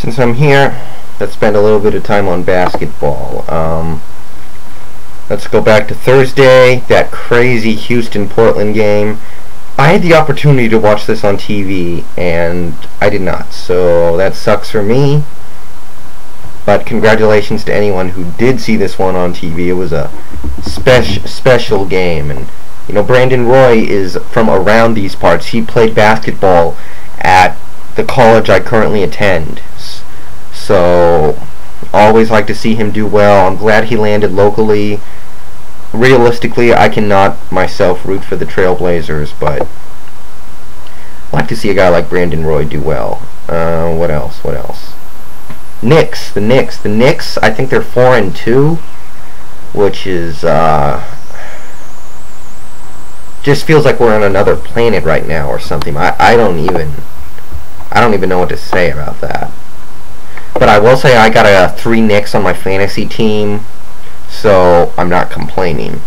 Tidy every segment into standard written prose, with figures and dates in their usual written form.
Since I'm here, let's spend a little bit of time on basketball. Let's go back to Thursday, that crazy Houston-Portland game. I had the opportunity to watch this on TV, and I did not, so that sucks for me. But congratulations to anyone who did see this one on TV. It was a special game, and you know, Brandon Roy is from around these parts. He played basketball at the college I currently attend, so always like to see him do well. I'm glad he landed locally. Realistically, I cannot myself root for the Trailblazers, but I like to see a guy like Brandon Roy do well. What else? The Knicks, I think they're 4-2, which is just feels like we're on another planet right now or something. I don't even know what to say about that. But I will say I got 3 Knicks on my fantasy team, so I'm not complaining.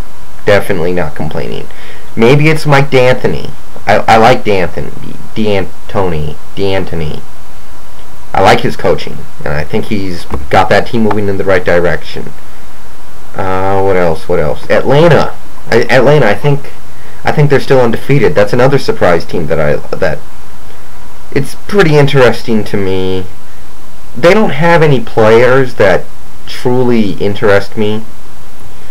Definitely not complaining. Maybe it's Mike D'Antoni. I like D'Antoni. I like his coaching, and I think he's got that team moving in the right direction. What else? Atlanta, I think they're still undefeated. That's another surprise team that it's pretty interesting to me. They don't have any players that truly interest me.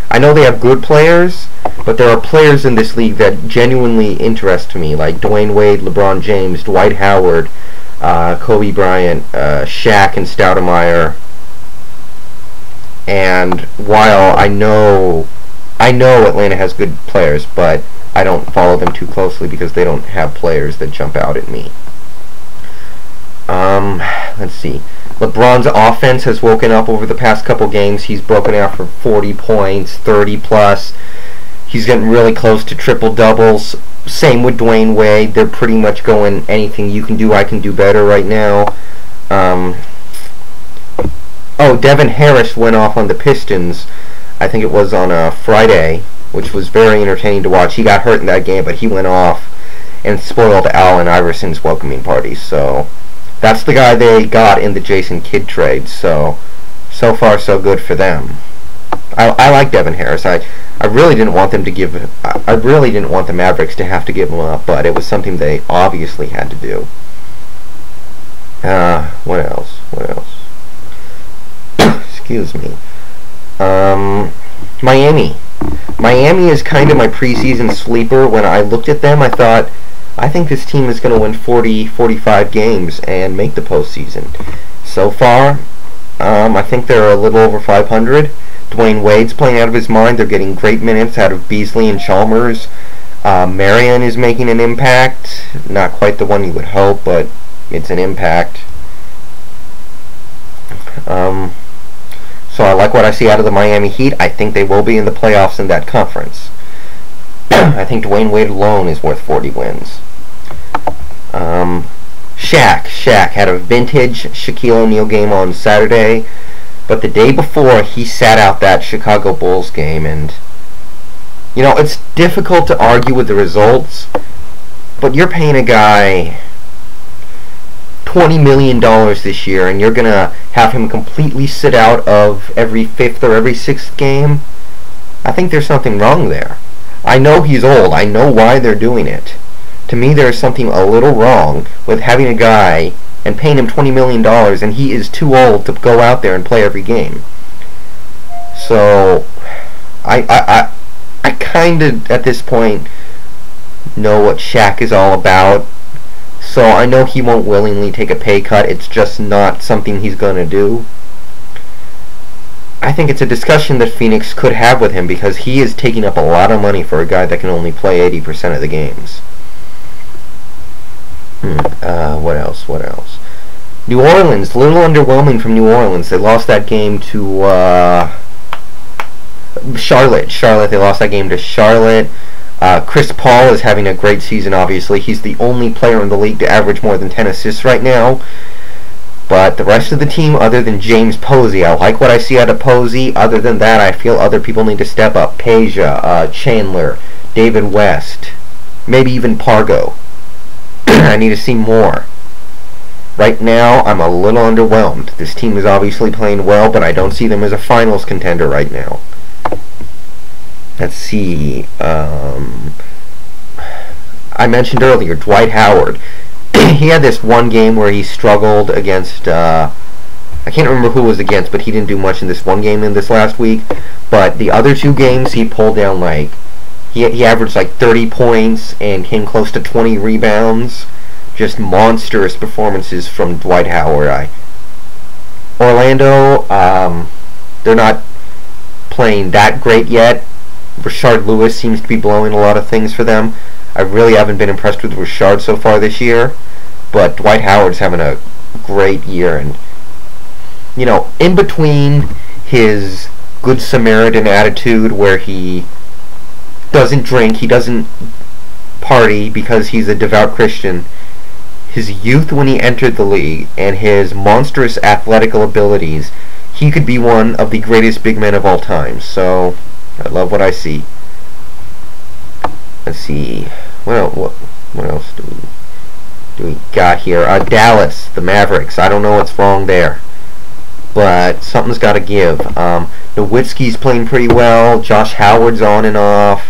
I know they have good players, but there are players in this league that genuinely interest me, like Dwayne Wade, LeBron James, Dwight Howard, Kobe Bryant, Shaq, and Stoudemire. And while I know Atlanta has good players, but I don't follow them too closely because they don't have players that jump out at me. Let's see. LeBron's offense has woken up over the past couple games. He's broken out for 40 points, 30 plus. He's getting really close to triple doubles. Same with Dwayne Wade. They're pretty much going anything you can do, I can do better right now. Devin Harris went off on the Pistons. I think it was on a Friday, which was very entertaining to watch. He got hurt in that game, but he went off and spoiled Allen Iverson's welcoming party. So that's the guy they got in the Jason Kidd trade. So far so good for them. I like Devin Harris. I really didn't want them to give. I really didn't want the Mavericks to have to give him up, but it was something they obviously had to do. What else? Excuse me. Miami is kind of my preseason sleeper. When I looked at them, I think this team is going to win 40, 45 games and make the postseason. So far, I think they're a little over 500. Dwayne Wade's playing out of his mind. They're getting great minutes out of Beasley and Chalmers. Marion is making an impact. Not quite the one you would hope, but it's an impact. So I like what I see out of the Miami Heat. I think they will be in the playoffs in that conference. I think Dwayne Wade alone is worth 40 wins. Shaq had a vintage Shaquille O'Neal game on Saturday, but the day before he sat out that Chicago Bulls game, and you know, it's difficult to argue with the results, but you're paying a guy $20 million this year, and you're going to have him completely sit out of every 5th or every 6th game. I think there's something wrong there. I know he's old. I know why they're doing it. To me, there's something a little wrong with having a guy and paying him $20 million, and he is too old to go out there and play every game. So, I kind of, at this point, know what Shaq is all about. So I know he won't willingly take a pay cut. It's just not something he's going to do. I think it's a discussion that Phoenix could have with him because he is taking up a lot of money for a guy that can only play 80% of the games. What else? New Orleans, a little underwhelming from New Orleans. They lost that game to Charlotte. They lost that game to Charlotte. Chris Paul is having a great season, obviously. He's the only player in the league to average more than 10 assists right now. But the rest of the team, other than James Posey, I like what I see out of Posey. Other than that, I feel other people need to step up. Peja, Chandler, David West, maybe even Pargo. I need to see more. Right now, I'm a little underwhelmed. This team is obviously playing well, but I don't see them as a finals contender right now. Let's see. I mentioned earlier, Dwight Howard. He had this one game where he struggled against, I can't remember who it was against, but he didn't do much in this one game in this last week. But the other 2 games, he pulled down like, he averaged like 30 points and came close to 20 rebounds. Just monstrous performances from Dwight Howard. Orlando, they're not playing that great yet. Rashard Lewis seems to be blowing a lot of things for them. I really haven't been impressed with Rashard so far this year, but Dwight Howard's having a great year. And, you know, in between his Good Samaritan attitude where he doesn't drink, he doesn't party because he's a devout Christian, his youth when he entered the league, and his monstrous athletic abilities, he could be one of the greatest big men of all time. So, I love what I see. Let's see. What else do we got here? Dallas, the Mavericks. I don't know what's wrong there, but something's got to give. Nowitzki's playing pretty well. Josh Howard's on and off.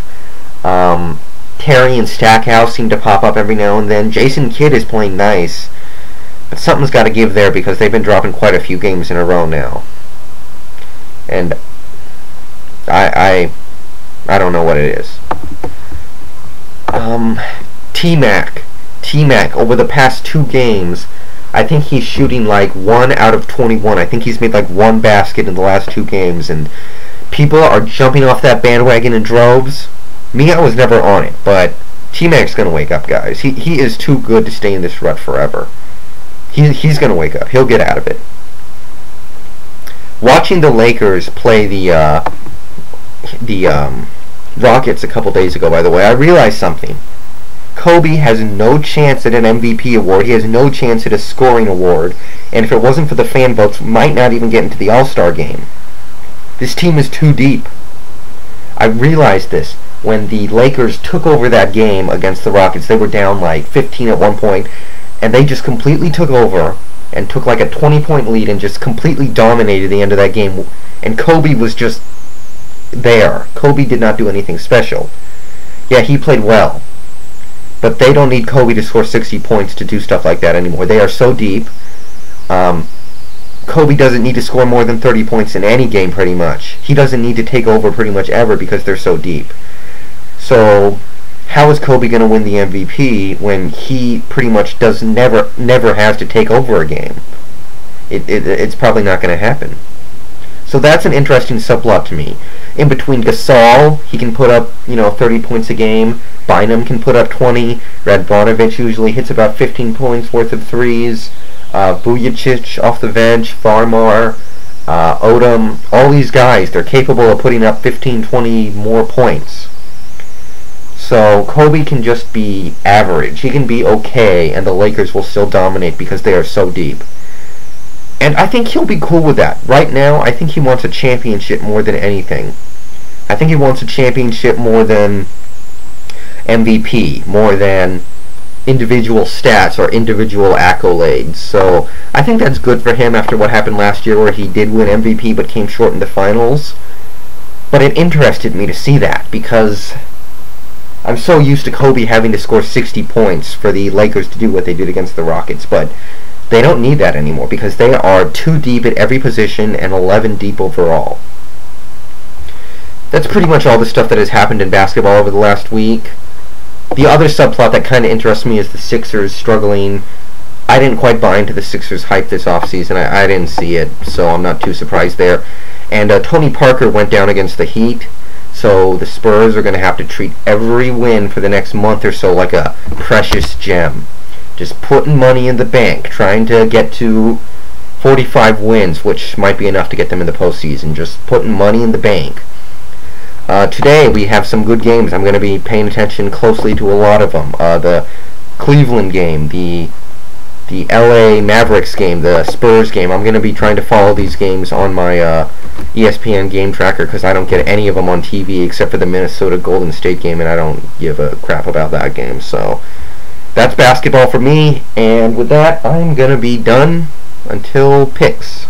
Terry and Stackhouse seem to pop up every now and then. Jason Kidd is playing nice, but something's got to give there because they've been dropping quite a few games in a row now. And I don't know what it is. T-Mac, over the past 2 games, I think he's shooting like 1 out of 21. I think he's made like 1 basket in the last 2 games, and people are jumping off that bandwagon in droves. Me, I was never on it, but T-Mac's going to wake up, guys. He is too good to stay in this rut forever. He's going to wake up. He'll get out of it. Watching the Lakers play the Rockets a couple days ago, by the way, I realized something. Kobe has no chance at an MVP award. He has no chance at a scoring award. And if it wasn't for the fan votes, might not even get into the All-Star game. This team is too deep. I realized this. When the Lakers took over that game against the Rockets, they were down like 15 at one point, and they just completely took over and took like a 20-point lead and just completely dominated the end of that game. And Kobe was just there. Kobe did not do anything special. Yeah, he played well, but they don't need Kobe to score 60 points to do stuff like that anymore. They are so deep. Kobe doesn't need to score more than 30 points in any game pretty much. He doesn't need to take over pretty much ever because they're so deep. So how is Kobe going to win the MVP when he pretty much never has to take over a game? It's probably not going to happen. So that's an interesting subplot to me. In between Gasol, he can put up 30 points a game. Bynum can put up 20. Radvanovich usually hits about 15 points worth of threes. Vujacic off the bench. Farmar, Odom, all these guys, they're capable of putting up 15, 20 more points. So Kobe can just be average. He can be okay, and the Lakers will still dominate because they are so deep. And I think he'll be cool with that. Right now, I think he wants a championship more than anything. I think he wants a championship more than MVP, more than individual stats or individual accolades. So I think that's good for him after what happened last year where he did win MVP but came short in the finals. But it interested me to see that because I'm so used to Kobe having to score 60 points for the Lakers to do what they did against the Rockets, but they don't need that anymore because they are too deep at every position and 11 deep overall. That's pretty much all the stuff that has happened in basketball over the last week. The other subplot that kind of interests me is the Sixers struggling. I didn't quite buy into the Sixers hype this offseason. I didn't see it, so I'm not too surprised there. And Tony Parker went down against the Heat. So the Spurs are going to have to treat every win for the next month or so like a precious gem. Just putting money in the bank, trying to get to 45 wins, which might be enough to get them in the postseason. Just putting money in the bank. Today we have some good games. I'm going to be paying attention closely to a lot of them. The Cleveland game, the LA Mavericks game, the Spurs game. I'm going to be trying to follow these games on my ESPN game tracker because I don't get any of them on TV except for the Minnesota Golden State game, and I don't give a crap about that game. So that's basketball for me, and with that, I'm going to be done until picks.